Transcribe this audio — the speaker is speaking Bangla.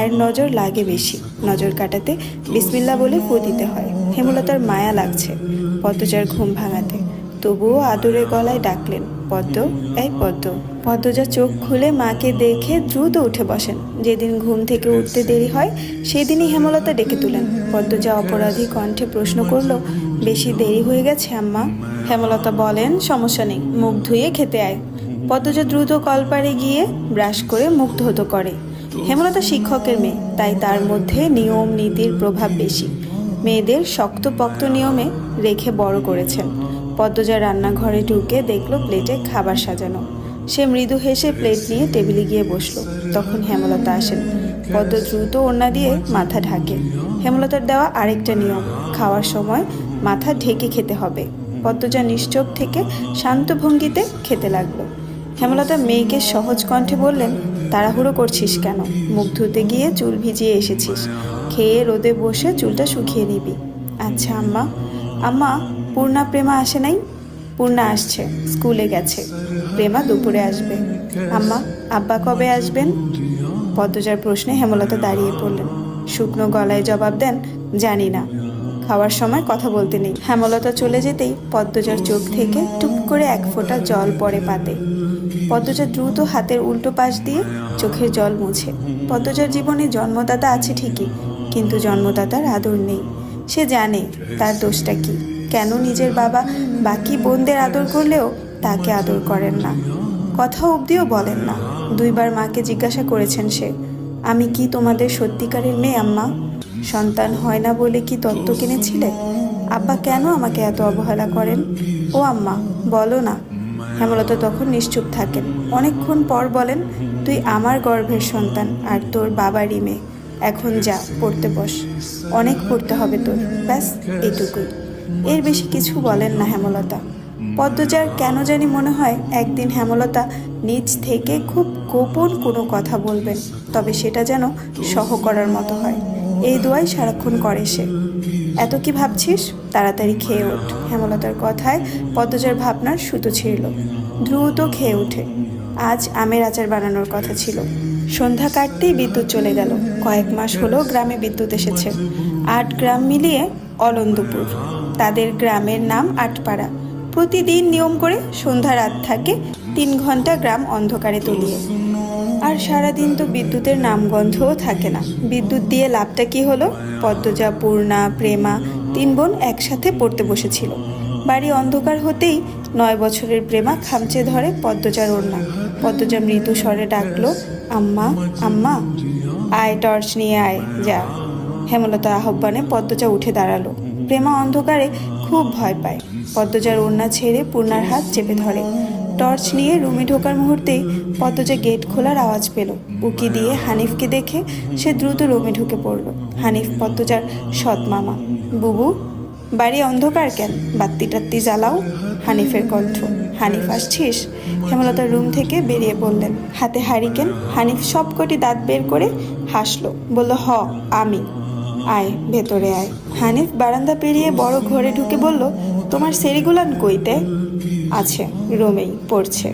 মায়ের নজর লাগে বেশি। নজর কাটাতে বিসমিল্লা বলে ফু দিতে হয়। হেমলতার মায়া লাগছে পদ্মজার ঘুম ভাঙাতে, তবুও আদুরে গলায় ডাকলেন, পদ্ম, এই পদ্ম। পদ্মজা চোখ খুলে মাকে দেখে দ্রুত উঠে বসেন। যেদিন ঘুম থেকে উঠতে দেরি হয় সেদিনই হেমলতা ডেকে তুলেন। পদ্মজা অপরাধী কণ্ঠে প্রশ্ন করল, বেশি দেরি হয়ে গেছে আম্মা? হেমলতা বলেন, সমস্যা নেই, মুখ ধুয়ে খেতে আয়। পদ্মজা দ্রুত কলপারে গিয়ে ব্রাশ করে মুখ ধৌত করে। হেমলতা শিক্ষকের মেয়ে, তাই তার মধ্যে নিয়ম নীতির প্রভাব বেশি। মেয়েদের শক্তপোক্ত নিয়মে রেখে বড় করেছেন। পদ্মজা রান্নাঘরে ঢুকে দেখল প্লেটে খাবার সাজানো। সে মৃদু হেসে প্লেট নিয়ে টেবিলে গিয়ে বসলো। তখন হেমলতা আসেন। পদ্ম দ্রুত ওড়না দিয়ে মাথা ঢাকে। হেমলতার দেওয়া আরেকটা নিয়ম, খাওয়ার সময় মাথা ঢেকে খেতে হবে। পদ্মজা নিশ্চুপ থেকে শান্ত ভঙ্গিতে খেতে লাগলো। হেমলতা মেয়েকে সহজ কণ্ঠে বললেন, তাড়াহুড়ো করছিস কেন? মুখ ধুতে গিয়ে চুল ভিজিয়ে এসেছিস, খেয়ে রোদে বসে চুলটা শুকিয়ে নিবি। আচ্ছা আম্মা। আম্মা, পূর্ণা প্রেমা আসে নাই? পূর্ণা আসছে, স্কুলে গেছে। প্রেমা দুপুরে আসবে। আম্মা, আব্বা কবে আসবেন? পদ্মজার প্রশ্নে হেমলতা দাঁড়িয়ে পড়লেন। শুকনো গলায় জবাব দেন, জানি না, খাওয়ার সময় কথা বলতে নেই। হেমলতা চলে যেতেই পদ্মজার চোখ থেকে টুপ করে এক ফোঁটা জল পড়ে পাতে। পদ্মজা দ্রুত হাতের উল্টো পাশ দিয়ে চোখের জল মুছে। পদ্মজার জীবনে জন্মদাতা আছে ঠিকই, কিন্তু জন্মদাতার আদর নেই। সে জানে তার দোষটা কি, কেন নিজের বাবা বাকি বোনদের আদর করলেও তাকে আদর করেন না, কথা অবধিও বলেন না। দুইবার মাকে জিজ্ঞাসা করেছেন সে, আমি কি তোমাদের সত্যিকারের মেয়ে আম্মা? সন্তান হয় না বলে কি দত্ত কিনেছিলে? আব্বা কেন আমাকে এত অবহেলা করেন? ও আম্মা, বলো না। হেমলতা তখন নিশ্চুপ থাকেন। অনেকক্ষণ পর বলেন, তুই আমার গর্ভের সন্তান আর তোর বাবারই মেয়ে। এখন যা, পড়তে বস, অনেক পড়তে হবে তোর, ব্যাস এইটুকুই। এর বেশি কিছু বলেন না হেমলতা। পদ্মজার কেন জানি মনে হয় একদিন হেমলতা নিজ থেকে খুব গোপন কোনো কথা বলবেন, তবে সেটা যেন সহ করার মতো হয়। এই দোয়াই সারাক্ষণ করে সে। এত কি ভাবছিস? তাড়াতাড়ি খেয়ে ওঠ। হেমলতার কথায় পদ্মজার ভাবনার সুতো ছিঁড়ল। দ্রুত খেয়ে ওঠে। আজ আমের আচার বানানোর কথা ছিল। সন্ধ্যা কাটতেই বিদ্যুৎ চলে গেল। কয়েক মাস হলো গ্রামে বিদ্যুৎ এসেছে। 8 গ্রাম মিলিয়ে অলন্দপুর। তাদের গ্রামের নাম আটপাড়া। প্রতিদিন নিয়ম করে সন্ধ্যা রাত থাকে 3 ঘন্টা গ্রাম অন্ধকারে তলিয়ে। আর সারাদিন তো বিদ্যুতের নামগন্ধও থাকে না। বিদ্যুৎ দিয়ে লাভটা কি হলো? পদ্মজা, পূর্ণা, প্রেমা 3 বোন একসাথে পড়তে বসেছিল। বাড়ি অন্ধকার হতেই 9 বছরের প্রেমা খামচে ধরে পদ্মজার ওড়না। পদ্মজা মৃদু স্বরে ডাকলো, আম্মা, আম্মা, আয়, টর্চ নিয়ে আয়, যা। হেমলতা আহ্বানে পদ্মজা উঠে দাঁড়ালো। প্রেমা অন্ধকারে খুব ভয় পায়। পদ্মজার ওড়না ছেড়ে পূর্ণার হাত চেপে ধরে। টর্চ নিয়ে রুমে ঢোকার মুহূর্তেই পদ্মজা গেট খোলার আওয়াজ পেল। উকি দিয়ে হানিফকে দেখে সে দ্রুত রুমে ঢুকে পড়ল। হানিফ পদ্মজার সৎ মামা। বুবু, বাড়ি অন্ধকার কেন? বাত্তি টাত্তি জ্বালাও। হানিফের কণ্ঠ। হানিফ, আসছিস? হেমলতার রুম থেকে বেরিয়ে পড়লেন, হাতে হারিকেন। হানিফ সবকটি দাঁত বের করে হাসলো, বলল, হ, আমি। আয়, ভেতরে আয়। হানিফ বারান্দা পেরিয়ে বড় ঘরে ঢুকে বলল, তোমার সেরিগুলান কইতে? আছে, রুমেই পড়ছে।